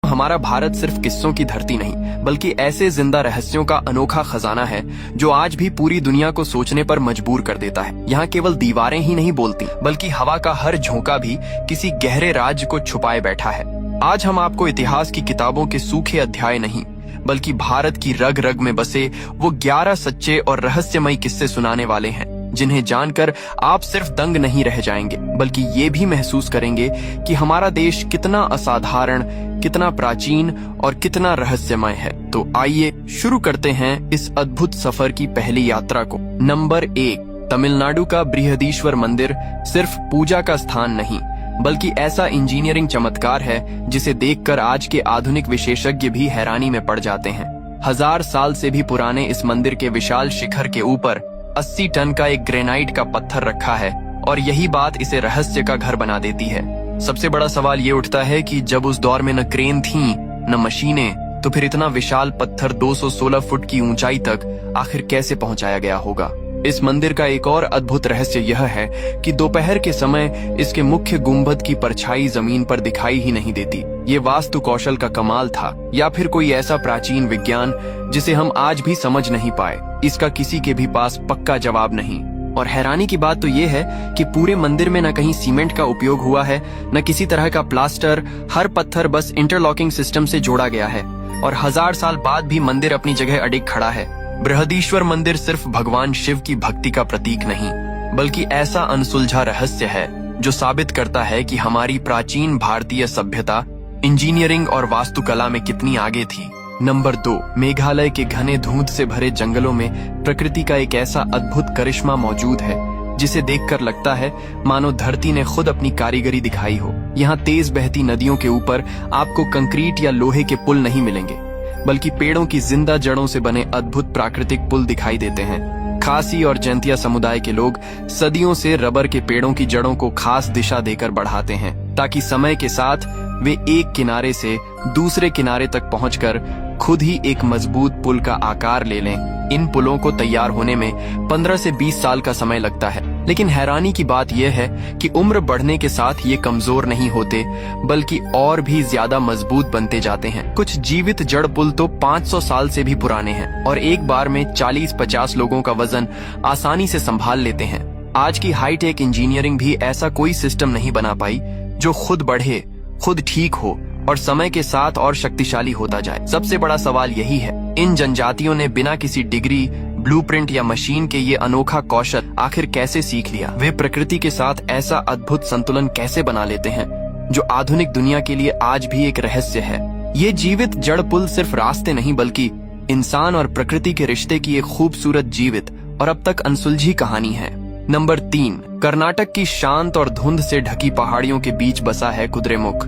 हमारा भारत सिर्फ किस्सों की धरती नहीं, बल्कि ऐसे जिंदा रहस्यों का अनोखा खजाना है जो आज भी पूरी दुनिया को सोचने पर मजबूर कर देता है। यहाँ केवल दीवारें ही नहीं बोलती, बल्कि हवा का हर झोंका भी किसी गहरे राज को छुपाए बैठा है। आज हम आपको इतिहास की किताबों के सूखे अध्याय नहीं, बल्कि भारत की रग रग में बसे वो 11 सच्चे और रहस्यमयी किस्से सुनाने वाले हैं, जिन्हें जानकर आप सिर्फ दंग नहीं रह जाएंगे, बल्कि ये भी महसूस करेंगे कि हमारा देश कितना असाधारण, कितना प्राचीन और कितना रहस्यमय है। तो आइए शुरू करते हैं इस अद्भुत सफर की पहली यात्रा को। नंबर 1, तमिलनाडु का बृहदीश्वर मंदिर सिर्फ पूजा का स्थान नहीं, बल्कि ऐसा इंजीनियरिंग चमत्कार है जिसे देखकर आज के आधुनिक विशेषज्ञ भी हैरानी में पड़ जाते हैं। 1000 साल से भी पुराने इस मंदिर के विशाल शिखर के ऊपर 80 टन का एक ग्रेनाइट का पत्थर रखा है, और यही बात इसे रहस्य का घर बना देती है। सबसे बड़ा सवाल ये उठता है कि जब उस दौर में न क्रेन थी न मशीनें, तो फिर इतना विशाल पत्थर 216 फुट की ऊंचाई तक आखिर कैसे पहुंचाया गया होगा। इस मंदिर का एक और अद्भुत रहस्य यह है कि दोपहर के समय इसके मुख्य गुंबद की परछाई जमीन पर दिखाई ही नहीं देती। ये वास्तु कौशल का कमाल था, या फिर कोई ऐसा प्राचीन विज्ञान जिसे हम आज भी समझ नहीं पाए। इसका किसी के भी पास पक्का जवाब नहीं। और हैरानी की बात तो ये है कि पूरे मंदिर में न कहीं सीमेंट का उपयोग हुआ है, न किसी तरह का प्लास्टर। हर पत्थर बस इंटरलॉकिंग सिस्टम से जोड़ा गया है, और 1000 साल बाद भी मंदिर अपनी जगह अडिग खड़ा है। बृहदीश्वर मंदिर सिर्फ भगवान शिव की भक्ति का प्रतीक नहीं, बल्कि ऐसा अनसुलझा रहस्य है जो साबित करता है कि हमारी प्राचीन भारतीय सभ्यता इंजीनियरिंग और वास्तुकला में कितनी आगे थी। नंबर 2, मेघालय के घने धुंध से भरे जंगलों में प्रकृति का एक ऐसा अद्भुत करिश्मा मौजूद है जिसे देखकर लगता है मानो धरती ने खुद अपनी कारीगरी दिखाई हो। यहाँ तेज बहती नदियों के ऊपर आपको कंक्रीट या लोहे के पुल नहीं मिलेंगे, बल्कि पेड़ों की जिंदा जड़ों से बने अद्भुत प्राकृतिक पुल दिखाई देते हैं। खासी और जैंतिया समुदाय के लोग सदियों से रबर के पेड़ों की जड़ों को खास दिशा देकर बढ़ाते हैं, ताकि समय के साथ वे एक किनारे से दूसरे किनारे तक पहुंचकर खुद ही एक मजबूत पुल का आकार ले लें। इन पुलों को तैयार होने में 15 से 20 साल का समय लगता है, लेकिन हैरानी की बात यह है कि उम्र बढ़ने के साथ ये कमजोर नहीं होते, बल्कि और भी ज्यादा मजबूत बनते जाते हैं। कुछ जीवित जड़ पुल तो 500 साल से भी पुराने हैं, और एक बार में 40-50 लोगों का वजन आसानी से संभाल लेते हैं। आज की हाईटेक इंजीनियरिंग भी ऐसा कोई सिस्टम नहीं बना पाई जो खुद बढ़े, खुद ठीक हो और समय के साथ और शक्तिशाली होता जाए। सबसे बड़ा सवाल यही है, इन जनजातियों ने बिना किसी डिग्री, ब्लूप्रिंट या मशीन के ये अनोखा कौशल आखिर कैसे सीख लिया? वे प्रकृति के साथ ऐसा अद्भुत संतुलन कैसे बना लेते हैं जो आधुनिक दुनिया के लिए आज भी एक रहस्य है? ये जीवित जड़ पुल सिर्फ रास्ते नहीं, बल्कि इंसान और प्रकृति के रिश्ते की एक खूबसूरत जीवित और अब तक अनसुलझी कहानी है। नंबर 3, कर्नाटक की शांत और धुंध से ढकी पहाड़ियों के बीच बसा है कुद्रेमुख,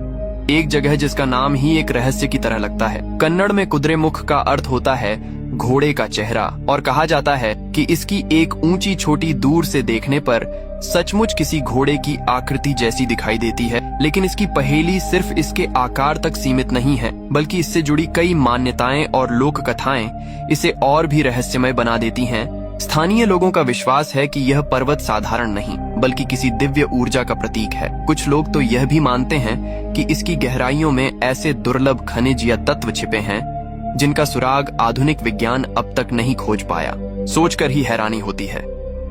एक जगह जिसका नाम ही एक रहस्य की तरह लगता है। कन्नड़ में कुद्रेमुख का अर्थ होता है घोड़े का चेहरा, और कहा जाता है कि इसकी एक ऊंची चोटी दूर से देखने पर सचमुच किसी घोड़े की आकृति जैसी दिखाई देती है। लेकिन इसकी पहेली सिर्फ इसके आकार तक सीमित नहीं है, बल्कि इससे जुड़ी कई मान्यताएं और लोक कथाएं इसे और भी रहस्यमय बना देती हैं। स्थानीय लोगों का विश्वास है कि यह पर्वत साधारण नहीं, बल्कि किसी दिव्य ऊर्जा का प्रतीक है। कुछ लोग तो यह भी मानते हैं कि इसकी गहराइयों में ऐसे दुर्लभ खनिज या तत्व छिपे हैं जिनका सुराग आधुनिक विज्ञान अब तक नहीं खोज पाया। सोचकर ही हैरानी होती है,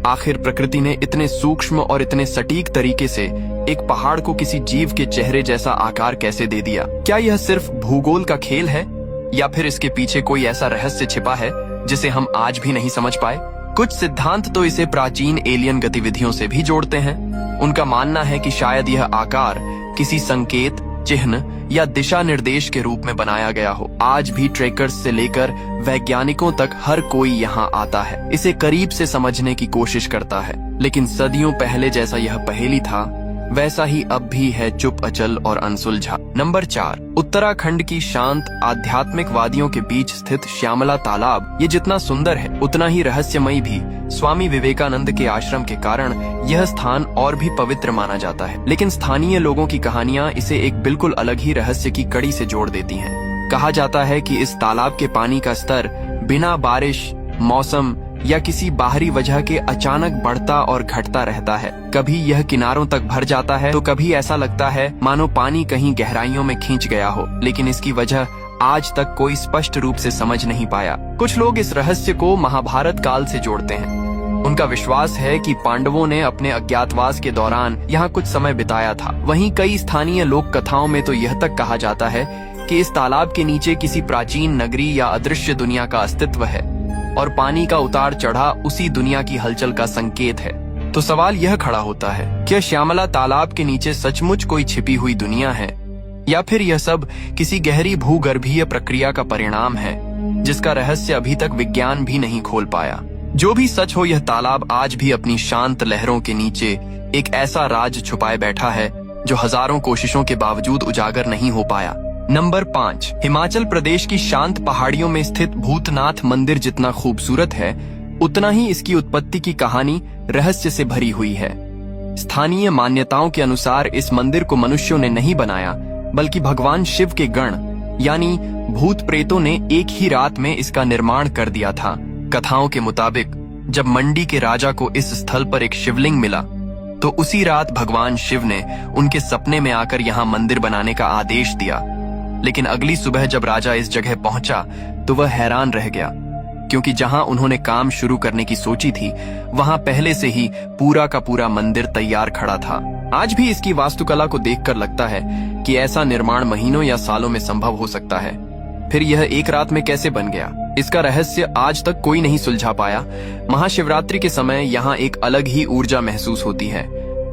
आखिर प्रकृति ने इतने सूक्ष्म और इतने सटीक तरीके से एक पहाड़ को किसी जीव के चेहरे जैसा आकार कैसे दे दिया? क्या यह सिर्फ भूगोल का खेल है, या फिर इसके पीछे कोई ऐसा रहस्य छिपा है जिसे हम आज भी नहीं समझ पाए? कुछ सिद्धांत तो इसे प्राचीन एलियन गतिविधियों से भी जोड़ते हैं। उनका मानना है कि शायद यह आकार किसी संकेत, चिन्ह या दिशा निर्देश के रूप में बनाया गया हो। आज भी ट्रेकर्स से लेकर वैज्ञानिकों तक हर कोई यहाँ आता है, इसे करीब से समझने की कोशिश करता है। लेकिन सदियों पहले जैसा यह पहेली था, वैसा ही अब भी है, चुप, अचल और अनसुलझा। नंबर 4, उत्तराखंड की शांत आध्यात्मिक वादियों के बीच स्थित श्यामला तालाब। ये जितना सुंदर है उतना ही रहस्यमयी भी। स्वामी विवेकानंद के आश्रम के कारण यह स्थान और भी पवित्र माना जाता है, लेकिन स्थानीय लोगों की कहानियां इसे एक बिल्कुल अलग ही रहस्य की कड़ी से जोड़ देती हैं। कहा जाता है कि इस तालाब के पानी का स्तर बिना बारिश, मौसम या किसी बाहरी वजह के अचानक बढ़ता और घटता रहता है। कभी यह किनारों तक भर जाता है तो कभी ऐसा लगता है मानो पानी कहीं गहराइयों में खींच गया हो, लेकिन इसकी वजह आज तक कोई स्पष्ट रूप से समझ नहीं पाया। कुछ लोग इस रहस्य को महाभारत काल से जोड़ते हैं। उनका विश्वास है कि पांडवों ने अपने अज्ञातवास के दौरान यहाँ कुछ समय बिताया था। वहीं कई स्थानीय लोक कथाओं में तो यह तक कहा जाता है कि इस तालाब के नीचे किसी प्राचीन नगरी या अदृश्य दुनिया का अस्तित्व है और पानी का उतार चढ़ा उसी दुनिया की हलचल का संकेत है। तो सवाल यह खड़ा होता है, क्या श्यामला तालाब के नीचे सचमुच कोई छिपी हुई दुनिया है, या फिर यह सब किसी गहरी भूगर्भीय प्रक्रिया का परिणाम है जिसका रहस्य अभी तक विज्ञान भी नहीं खोल पाया। जो भी सच हो, यह तालाब आज भी अपनी शांत लहरों के नीचे एक ऐसा राज छुपाए बैठा है जो हजारों कोशिशों के बावजूद उजागर नहीं हो पाया। नंबर 5, हिमाचल प्रदेश की शांत पहाड़ियों में स्थित भूतनाथ मंदिर जितना खूबसूरत है, उतना ही इसकी उत्पत्ति की कहानी रहस्य से भरी हुई है। स्थानीय मान्यताओं के अनुसार इस मंदिर को मनुष्यों ने नहीं बनाया, बल्कि भगवान शिव के गण यानी भूत प्रेतों ने एक ही रात में इसका निर्माण कर दिया था। कथाओं के मुताबिक जब मंडी के राजा को इस स्थल पर एक शिवलिंग मिला तो उसी रात भगवान शिव ने उनके सपने में आकर यहाँ मंदिर बनाने का आदेश दिया। लेकिन अगली सुबह जब राजा इस जगह पहुंचा तो वह हैरान रह गया, क्योंकि जहां उन्होंने काम शुरू करने की सोची थी वहां पहले से ही पूरा का पूरा मंदिर तैयार खड़ा था। आज भी इसकी वास्तुकला को देखकर लगता है कि ऐसा निर्माण महीनों या सालों में संभव हो सकता है। फिर यह एक रात में कैसे बन गया, इसका रहस्य आज तक कोई नहीं सुलझा पाया। महाशिवरात्रि के समय यहाँ एक अलग ही ऊर्जा महसूस होती है,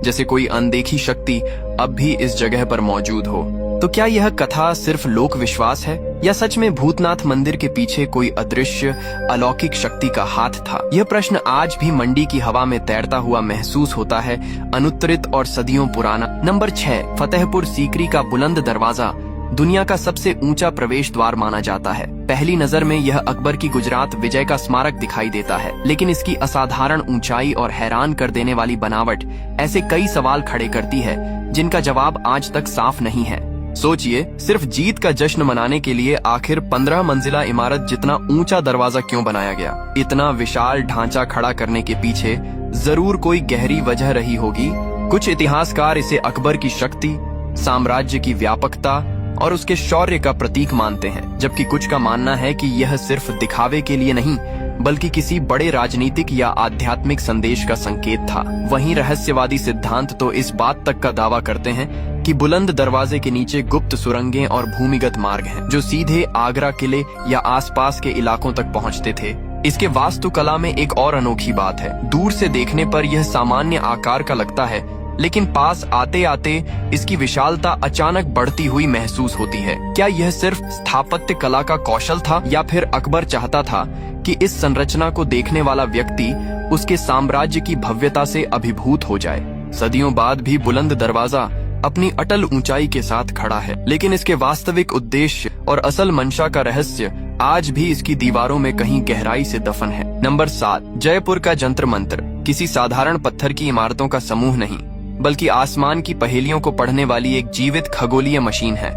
जैसे कोई अनदेखी शक्ति अब भी इस जगह पर मौजूद हो। तो क्या यह कथा सिर्फ लोक विश्वास है, या सच में भूतनाथ मंदिर के पीछे कोई अदृश्य अलौकिक शक्ति का हाथ था? यह प्रश्न आज भी मंडी की हवा में तैरता हुआ महसूस होता है, अनुत्तरित और सदियों पुराना। नंबर 6, फतेहपुर सीकरी का बुलंद दरवाजा दुनिया का सबसे ऊंचा प्रवेश द्वार माना जाता है। पहली नजर में यह अकबर की गुजरात विजय का स्मारक दिखाई देता है, लेकिन इसकी असाधारण ऊंचाई और हैरान कर देने वाली बनावट ऐसे कई सवाल खड़े करती है जिनका जवाब आज तक साफ नहीं है। सोचिए, सिर्फ जीत का जश्न मनाने के लिए आखिर 15 मंजिला इमारत जितना ऊंचा दरवाजा क्यों बनाया गया? इतना विशाल ढांचा खड़ा करने के पीछे जरूर कोई गहरी वजह रही होगी। कुछ इतिहासकार इसे अकबर की शक्ति, साम्राज्य की व्यापकता और उसके शौर्य का प्रतीक मानते हैं, जबकि कुछ का मानना है कि यह सिर्फ दिखावे के लिए नहीं बल्कि किसी बड़े राजनीतिक या आध्यात्मिक संदेश का संकेत था। वहीं रहस्यवादी सिद्धांत तो इस बात तक का दावा करते हैं कि बुलंद दरवाजे के नीचे गुप्त सुरंगें और भूमिगत मार्ग हैं, जो सीधे आगरा किले या आसपास के इलाकों तक पहुंचते थे। इसके वास्तुकला में एक और अनोखी बात है। दूर से देखने पर यह सामान्य आकार का लगता है, लेकिन पास आते आते इसकी विशालता अचानक बढ़ती हुई महसूस होती है। क्या यह सिर्फ स्थापत्य कला का कौशल था, या फिर अकबर चाहता था कि इस संरचना को देखने वाला व्यक्ति उसके साम्राज्य की भव्यता से अभिभूत हो जाए? सदियों बाद भी बुलंद दरवाजा अपनी अटल ऊंचाई के साथ खड़ा है, लेकिन इसके वास्तविक उद्देश्य और असल मंशा का रहस्य आज भी इसकी दीवारों में कहीं गहराई से दफन है। नंबर 7, जयपुर का जंतर मंतर किसी साधारण पत्थर की इमारतों का समूह नहीं, बल्कि आसमान की पहेलियों को पढ़ने वाली एक जीवित खगोलीय मशीन है।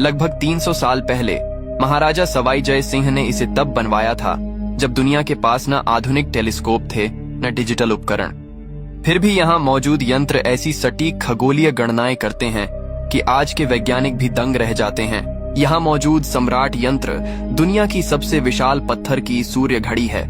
लगभग 300 साल पहले महाराजा सवाई जय सिंह ने इसे तब बनवाया था जब दुनिया के पास न आधुनिक टेलीस्कोप थे न डिजिटल उपकरण। फिर भी यहाँ मौजूद यंत्र ऐसी सटीक खगोलीय गणनाएं करते हैं कि आज के वैज्ञानिक भी दंग रह जाते हैं। यहाँ मौजूद सम्राट यंत्र दुनिया की सबसे विशाल पत्थर की सूर्य घड़ी है,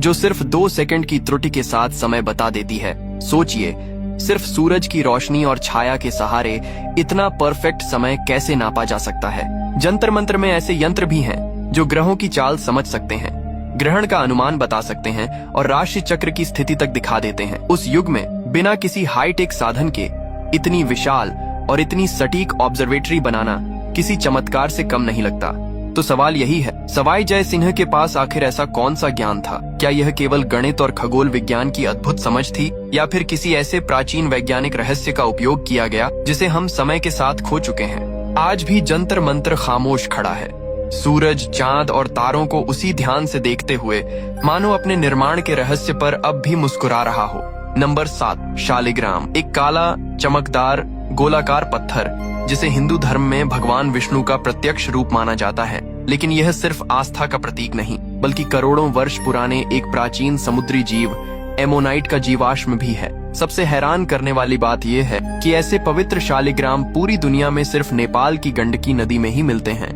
जो सिर्फ 2 सेकंड की त्रुटि के साथ समय बता देती है। सोचिए, सिर्फ सूरज की रोशनी और छाया के सहारे इतना परफेक्ट समय कैसे नापा जा सकता है? जंतर मंत्र में ऐसे यंत्र भी हैं जो ग्रहों की चाल समझ सकते हैं, ग्रहण का अनुमान बता सकते हैं और राशि चक्र की स्थिति तक दिखा देते हैं। उस युग में बिना किसी हाईटेक साधन के इतनी विशाल और इतनी सटीक ऑब्जर्वेटरी बनाना किसी चमत्कार से कम नहीं लगता। तो सवाल यही है, सवाई जय सिंह के पास आखिर ऐसा कौन सा ज्ञान था? क्या यह केवल गणित और खगोल विज्ञान की अद्भुत समझ थी, या फिर किसी ऐसे प्राचीन वैज्ञानिक रहस्य का उपयोग किया गया जिसे हम समय के साथ खो चुके हैं? आज भी जंतर मंत्र खामोश खड़ा है, सूरज, चांद और तारों को उसी ध्यान से देखते हुए मानो अपने निर्माण के रहस्य पर अब भी मुस्कुरा रहा हो। नंबर 7, शालिग्राम, एक काला चमकदार गोलाकार पत्थर जिसे हिंदू धर्म में भगवान विष्णु का प्रत्यक्ष रूप माना जाता है। लेकिन यह सिर्फ आस्था का प्रतीक नहीं, बल्कि करोड़ों वर्ष पुराने एक प्राचीन समुद्री जीव एमोनाइट का जीवाश्म भी है। सबसे हैरान करने वाली बात यह है कि ऐसे पवित्र शालिग्राम पूरी दुनिया में सिर्फ नेपाल की गंडकी नदी में ही मिलते हैं,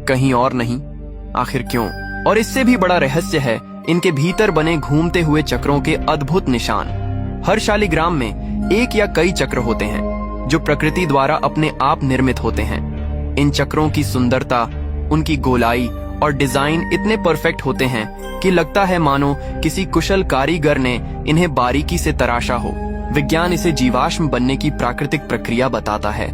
कहीं और नहीं। आखिर क्यों? और इससे भी बड़ा रहस्य है इनके भीतर बने घूमते हुए चक्रों के अद्भुत निशान। हर शालिग्राम में एक या कई चक्र होते हैं जो प्रकृति द्वारा अपने आप निर्मित होते हैं। इन चक्रों की सुंदरता, उनकी गोलाई और डिजाइन इतने परफेक्ट होते हैं कि लगता है मानो किसी कुशल कारीगर ने इन्हें बारीकी से तराशा हो। विज्ञान इसे जीवाश्म बनने की प्राकृतिक प्रक्रिया बताता है,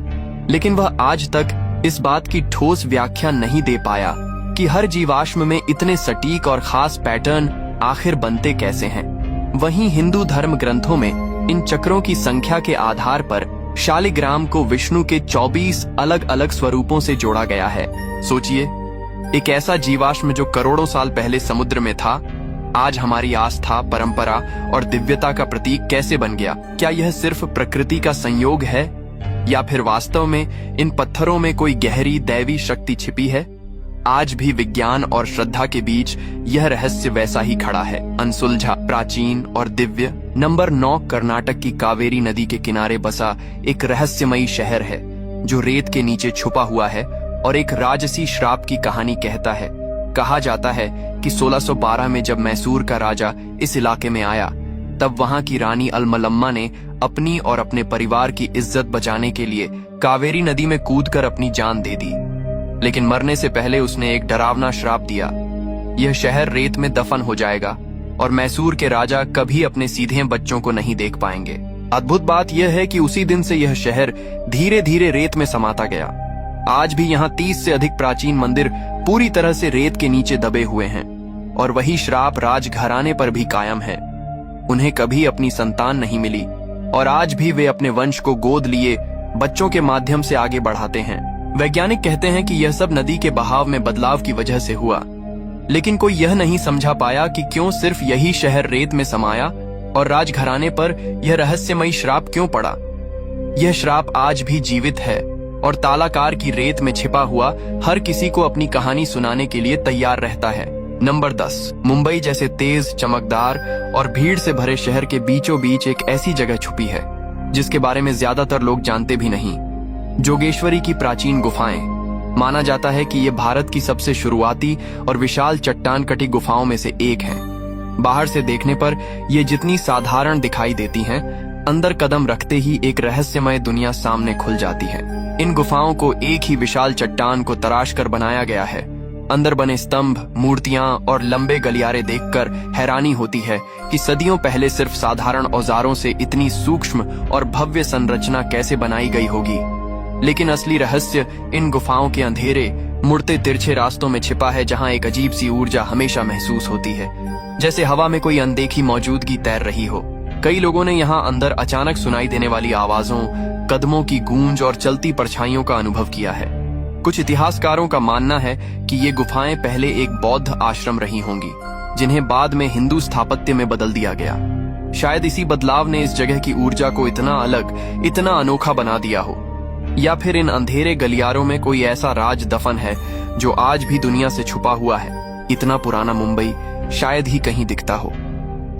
लेकिन वह आज तक इस बात की ठोस व्याख्या नहीं दे पाया कि हर जीवाश्म में इतने सटीक और खास पैटर्न आखिर बनते कैसे हैं। वहीं हिंदू धर्म ग्रंथों में इन चक्रों की संख्या के आधार पर शालिग्राम को विष्णु के 24 अलग अलग स्वरूपों से जोड़ा गया है। सोचिए, एक ऐसा जीवाश्म जो करोड़ों साल पहले समुद्र में था, आज हमारी आस्था, परंपरा और दिव्यता का प्रतीक कैसे बन गया? क्या यह सिर्फ प्रकृति का संयोग है या फिर वास्तव में इन पत्थरों में कोई गहरी दैवी शक्ति छिपी है? आज भी विज्ञान और श्रद्धा के बीच यह रहस्य वैसा ही खड़ा है, अनसुलझा, प्राचीन और दिव्य। नंबर 9, कर्नाटक की कावेरी नदी के किनारे बसा एक रहस्यमयी शहर है जो रेत के नीचे छुपा हुआ है और एक राजसी श्राप की कहानी कहता है। कहा जाता है कि 1612 में जब मैसूर का राजा इस इलाके में आया, तब वहां की रानी अलमलम्मा ने अपनी और अपने परिवार की इज्जत बचाने के लिए कावेरी नदी में कूदकर अपनी जान दे दी। लेकिन मरने से पहले उसने एक डरावना श्राप दिया, यह शहर रेत में दफन हो जाएगा और मैसूर के राजा कभी अपने सीधे बच्चों को नहीं देख पाएंगे। अद्भुत बात यह है कि उसी दिन से यह शहर धीरे धीरे रेत में समाता गया। आज भी यहाँ 30 से अधिक प्राचीन मंदिर पूरी तरह से रेत के नीचे दबे हुए हैं और वही श्राप राजघराने पर भी कायम है। उन्हें कभी अपनी संतान नहीं मिली और आज भी वे अपने वंश को गोद लिए बच्चों के माध्यम से आगे बढ़ाते हैं। वैज्ञानिक कहते हैं कि यह सब नदी के बहाव में बदलाव की वजह से हुआ, लेकिन कोई यह नहीं समझा पाया कि क्यों सिर्फ यही शहर रेत में समाया और राजघराने पर यह रहस्यमयी श्राप क्यों पड़ा। यह श्राप आज भी जीवित है और तालाकार की रेत में छिपा हुआ हर किसी को अपनी कहानी सुनाने के लिए तैयार रहता है। नंबर 10, मुंबई जैसे तेज, चमकदार और भीड़ से भरे शहर के बीचों बीच एक ऐसी जगह छुपी है जिसके बारे में ज्यादातर लोग जानते भी नहीं। जोगेश्वरी की प्राचीन गुफाएं। माना जाता है कि ये भारत की सबसे शुरुआती और विशाल चट्टान कटी गुफाओं में से एक है। बाहर से देखने पर ये जितनी साधारण दिखाई देती हैं, अंदर कदम रखते ही एक रहस्यमय दुनिया सामने खुल जाती है। इन गुफाओं को एक ही विशाल चट्टान को तराश कर बनाया गया है। अंदर बने स्तंभ, मूर्तियां और लंबे गलियारे देखकर हैरानी होती है कि सदियों पहले सिर्फ साधारण औजारों से इतनी सूक्ष्म और भव्य संरचना कैसे बनाई गई होगी। लेकिन असली रहस्य इन गुफाओं के अंधेरे, मुड़ते तिरछे रास्तों में छिपा है, जहां एक अजीब सी ऊर्जा हमेशा महसूस होती है, जैसे हवा में कोई अनदेखी मौजूदगी तैर रही हो। कई लोगों ने यहाँ अंदर अचानक सुनाई देने वाली आवाजों, कदमों की गूंज और चलती परछाइयों का अनुभव किया है। कुछ इतिहासकारों का मानना है कि ये गुफाएं पहले एक बौद्ध आश्रम रही होंगी, जिन्हें बाद में हिंदू स्थापत्य में बदल दिया गया। शायद इसी बदलाव ने इस जगह की ऊर्जा को इतना अलग, इतना अनोखा बना दिया हो, या फिर इन अंधेरे गलियारों में कोई ऐसा राज दफन है जो आज भी दुनिया से छुपा हुआ है। इतना पुराना मुंबई शायद ही कहीं दिखता हो,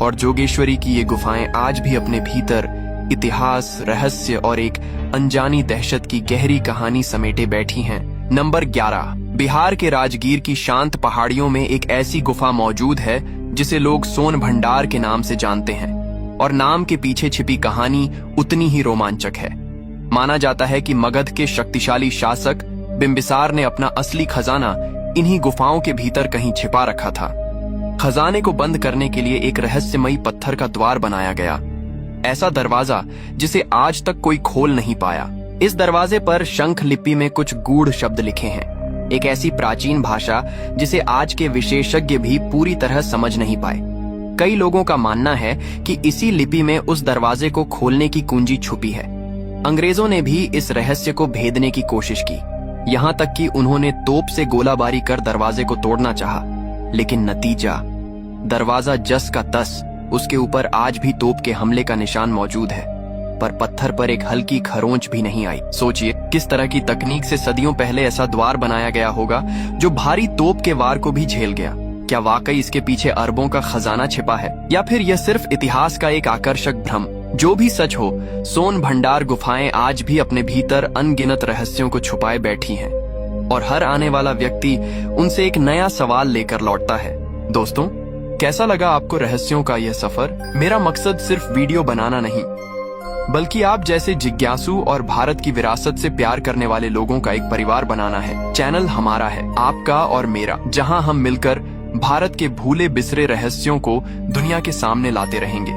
और जोगेश्वरी की ये गुफाएं आज भी अपने भीतर इतिहास, रहस्य और एक अनजानी दहशत की गहरी कहानी समेटे बैठी हैं। नंबर 11, बिहार के राजगीर की शांत पहाड़ियों में एक ऐसी गुफा मौजूद है जिसे लोग सोन भंडार के नाम से जानते हैं, और नाम के पीछे छिपी कहानी उतनी ही रोमांचक है। माना जाता है कि मगध के शक्तिशाली शासक बिंबिसार ने अपना असली खजाना इन्हीं गुफाओं के भीतर कहीं छिपा रखा था। खजाने को बंद करने के लिए एक रहस्यमयी पत्थर का द्वार बनाया गया, ऐसा दरवाजा जिसे आज तक कोई खोल नहीं पाया। इस दरवाजे पर शंख लिपि में कुछ गूढ़ शब्द लिखे हैं, एक ऐसी प्राचीन भाषा जिसे आज के विशेषज्ञ भी पूरी तरह समझ नहीं पाए। कई लोगों का मानना है कि इसी लिपि में उस दरवाजे को खोलने की कुंजी छुपी है। अंग्रेजों ने भी इस रहस्य को भेदने की कोशिश की, यहाँ तक कि उन्होंने तोप से गोलाबारी कर दरवाजे को तोड़ना चाहा, लेकिन नतीजा, दरवाजा जस का तस, उसके ऊपर आज भी तोप के हमले का निशान मौजूद है, पर पत्थर पर एक हल्की खरोंच भी नहीं आई। सोचिए किस तरह की तकनीक से सदियों पहले ऐसा द्वार बनाया गया होगा जो भारी तोप के वार को भी झेल गया। क्या वाकई इसके पीछे अरबों का खजाना छिपा है, या फिर यह सिर्फ इतिहास का एक आकर्षक भ्रम? जो भी सच हो, सोन भंडार गुफाएं आज भी अपने भीतर अनगिनत रहस्यों को छुपाए बैठी हैं और हर आने वाला व्यक्ति उनसे एक नया सवाल लेकर लौटता है। दोस्तों, कैसा लगा आपको रहस्यों का यह सफर? मेरा मकसद सिर्फ वीडियो बनाना नहीं, बल्कि आप जैसे जिज्ञासु और भारत की विरासत से प्यार करने वाले लोगों का एक परिवार बनाना है। चैनल हमारा है, आपका और मेरा, जहां हम मिलकर भारत के भूले बिसरे रहस्यों को दुनिया के सामने लाते रहेंगे।